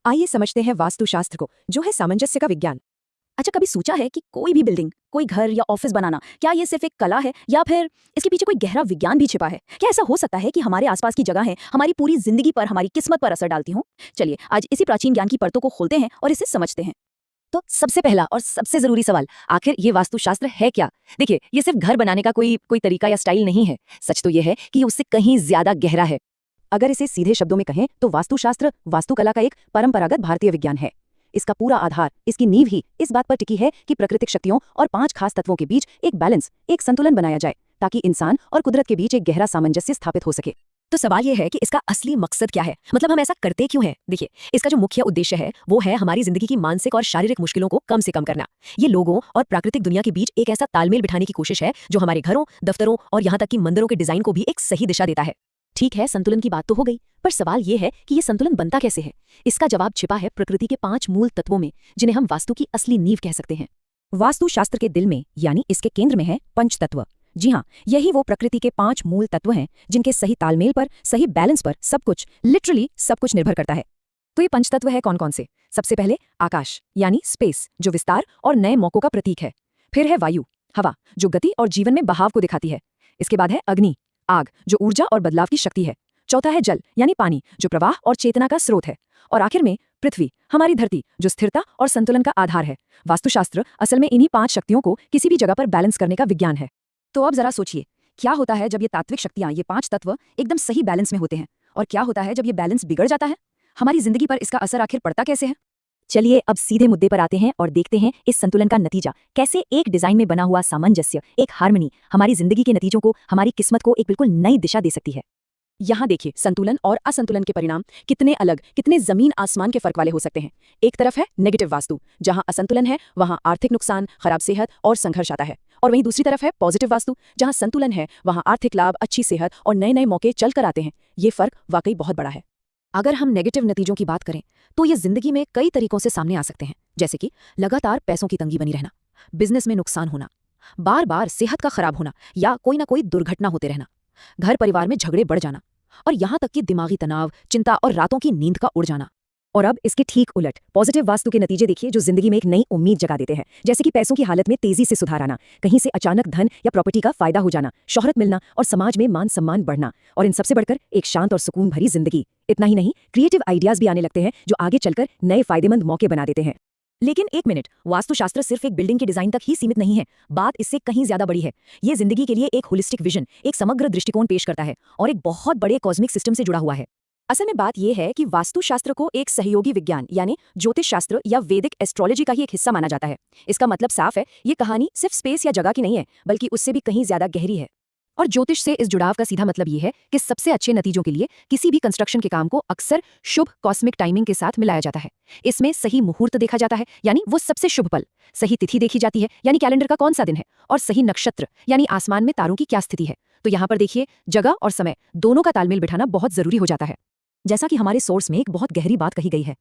आइए समझते हैं वास्तुशास्त्र को, जो है सामंजस्य का विज्ञान। अच्छा, कभी सोचा है कि कोई भी बिल्डिंग, कोई घर या ऑफिस बनाना, क्या ये सिर्फ एक कला है या फिर इसके पीछे कोई गहरा विज्ञान भी छिपा है? क्या ऐसा हो सकता है कि हमारे आसपास की जगहें हमारी पूरी जिंदगी पर, हमारी किस्मत पर असर डालती हों? चलिए आज इसी प्राचीन ज्ञान की परतों को खोलते हैं और इसे समझते हैं। तो सबसे पहला और सबसे जरूरी सवाल, आखिर ये वास्तुशास्त्र है क्या? देखिए, ये सिर्फ घर बनाने का कोई कोई तरीका या स्टाइल नहीं है। सच तो ये है कि ये उससे कहीं ज्यादा गहरा है। अगर इसे सीधे शब्दों में कहें तो वास्तुशास्त्र वास्तुकला का एक परंपरागत भारतीय विज्ञान है। इसका पूरा आधार, इसकी नींव ही इस बात पर टिकी है कि प्राकृतिक शक्तियों और 5 खास तत्वों के बीच एक बैलेंस, एक संतुलन बनाया जाए, ताकि इंसान और कुदरत के बीच एक गहरा सामंजस्य स्थापित हो सके। तो सवाल ये है कि इसका असली मकसद क्या है, मतलब हम ऐसा करते क्यों हैं? देखिए, इसका जो मुख्य उद्देश्य है वो है हमारी जिंदगी की मानसिक और शारीरिक मुश्किलों को कम से कम करना। ये लोगों और प्राकृतिक दुनिया के बीच एक ऐसा तालमेल बिठाने की कोशिश है जो हमारे घरों, दफ्तरों और यहाँ तक कि मंदिरों के डिजाइन को भी एक सही दिशा देता है। ठीक है, संतुलन की बात तो हो गई, पर सवाल ये है कि ये संतुलन बनता कैसे है? इसका जवाब छिपा है प्रकृति के 5 मूल तत्वों में, जिन्हें हम वास्तु की असली नींव कह सकते हैं। वास्तुशास्त्र के दिल में, यानी इसके केंद्र में है पंचतत्व। जी हाँ, यही वो प्रकृति के 5 मूल तत्व हैं जिनके सही तालमेल पर, सही बैलेंस पर सब कुछ, लिटरली सब कुछ निर्भर करता है। तो ये पंचतत्व है कौन कौन से? सबसे पहले आकाश, यानी स्पेस, जो विस्तार और नए मौकों का प्रतीक है। फिर है वायु, हवा, जो गति और जीवन में बहाव को दिखाती है। इसके बाद है अग्नि, आग, जो ऊर्जा और बदलाव की शक्ति है। चौथा है जल, यानी पानी, जो प्रवाह और चेतना का स्रोत है। और आखिर में पृथ्वी, हमारी धरती, जो स्थिरता और संतुलन का आधार है। वास्तुशास्त्र असल में इन्हीं 5 शक्तियों को किसी भी जगह पर बैलेंस करने का विज्ञान है। तो अब जरा सोचिए, क्या होता है जब ये तात्विक शक्तियां, ये 5 तत्व एकदम सही बैलेंस में होते हैं, और क्या होता है जब ये बैलेंस बिगड़ जाता है? हमारी जिंदगी पर इसका असर आखिर पड़ता कैसे है? चलिए अब सीधे मुद्दे पर आते हैं और देखते हैं इस संतुलन का नतीजा कैसे एक डिजाइन में बना हुआ सामंजस्य, एक हार्मनी, हमारी जिंदगी के नतीजों को, हमारी किस्मत को एक बिल्कुल नई दिशा दे सकती है। यहाँ देखिए, संतुलन और असंतुलन के परिणाम कितने अलग, कितने जमीन आसमान के फर्क वाले हो सकते हैं। एक तरफ है नेगेटिव वास्तु, जहाँ असंतुलन है वहाँ आर्थिक नुकसान, खराब सेहत और संघर्ष आता है। और वहीं दूसरी तरफ है पॉजिटिव वास्तु, जहाँ संतुलन है वहाँ आर्थिक लाभ, अच्छी सेहत और नए नए मौके चल कर आते हैं। ये फर्क वाकई बहुत बड़ा है। अगर हम नेगेटिव नतीजों की बात करें तो ये जिंदगी में कई तरीकों से सामने आ सकते हैं, जैसे कि लगातार पैसों की तंगी बनी रहना, बिजनेस में नुकसान होना, बार बार सेहत का खराब होना या कोई ना कोई दुर्घटना होते रहना, घर परिवार में झगड़े बढ़ जाना, और यहाँ तक कि दिमागी तनाव, चिंता और रातों की नींद का उड़ जाना। और अब इसके ठीक उलट पॉजिटिव वास्तु के नतीजे देखिए, जो जिंदगी में एक नई उम्मीद जगा देते हैं, जैसे कि पैसों की हालत में तेजी से सुधार आना, कहीं से अचानक धन या प्रॉपर्टी का फायदा हो जाना, शोहरत मिलना और समाज में मान सम्मान बढ़ना, और इन सबसे बढ़कर एक शांत और सुकून भरी जिंदगी। इतना ही नहीं, क्रिएटिव आइडियाज भी आने लगते हैं जो आगे चलकर नए फायदेमंद मौके बना देते हैं। लेकिन एक मिनट, वास्तुशास्त्र सिर्फ एक बिल्डिंग के डिजाइन तक ही सीमित नहीं है, बात इससे कहीं ज्यादा बड़ी है। ये जिंदगी के लिए एक होलिस्टिक विजन, एक समग्र दृष्टिकोण पेश करता है और एक बहुत बड़े कॉस्मिक सिस्टम से जुड़ा हुआ है। असल में बात यह है कि वास्तुशास्त्र को एक सहयोगी विज्ञान, यानी ज्योतिष शास्त्र या वैदिक एस्ट्रोलॉजी का ही एक हिस्सा माना जाता है। इसका मतलब साफ है, ये कहानी सिर्फ स्पेस या जगह की नहीं है, बल्कि उससे भी कहीं ज्यादा गहरी है। और ज्योतिष से इस जुड़ाव का सीधा मतलब ये है कि सबसे अच्छे नतीजों के लिए किसी भी कंस्ट्रक्शन के काम को अक्सर शुभ कॉस्मिक टाइमिंग के साथ मिलाया जाता है। इसमें सही मुहूर्त देखा जाता है, यानी वो सबसे शुभ पल, सही तिथि देखी जाती है, यानी कैलेंडर का कौन सा दिन है, और सही नक्षत्र, यानी आसमान में तारों की क्या स्थिति है। तो यहाँ पर देखिए, जगह और समय दोनों का तालमेल बिठाना बहुत जरूरी हो जाता है। जैसा कि हमारे सोर्स में एक बहुत गहरी बात कही गई है,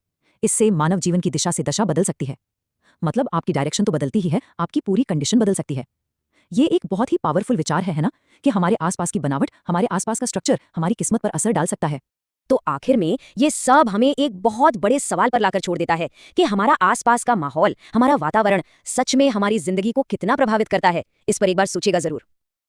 इससे मानव जीवन की दिशा से दशा बदल सकती है। मतलब आपकी डायरेक्शन तो बदलती ही है, आपकी पूरी कंडीशन बदल सकती है। ये एक बहुत ही पावरफुल विचार है ना, कि हमारे आसपास की बनावट, हमारे आसपास का स्ट्रक्चर हमारी किस्मत पर असर डाल सकता है। तो आखिर में ये सब हमें एक बहुत बड़े सवाल पर लाकर छोड़ देता है कि हमारा आसपास का माहौल, हमारा वातावरण सच में हमारी जिंदगी को कितना प्रभावित करता है। इस पर एक बार सोचिएगा जरूर।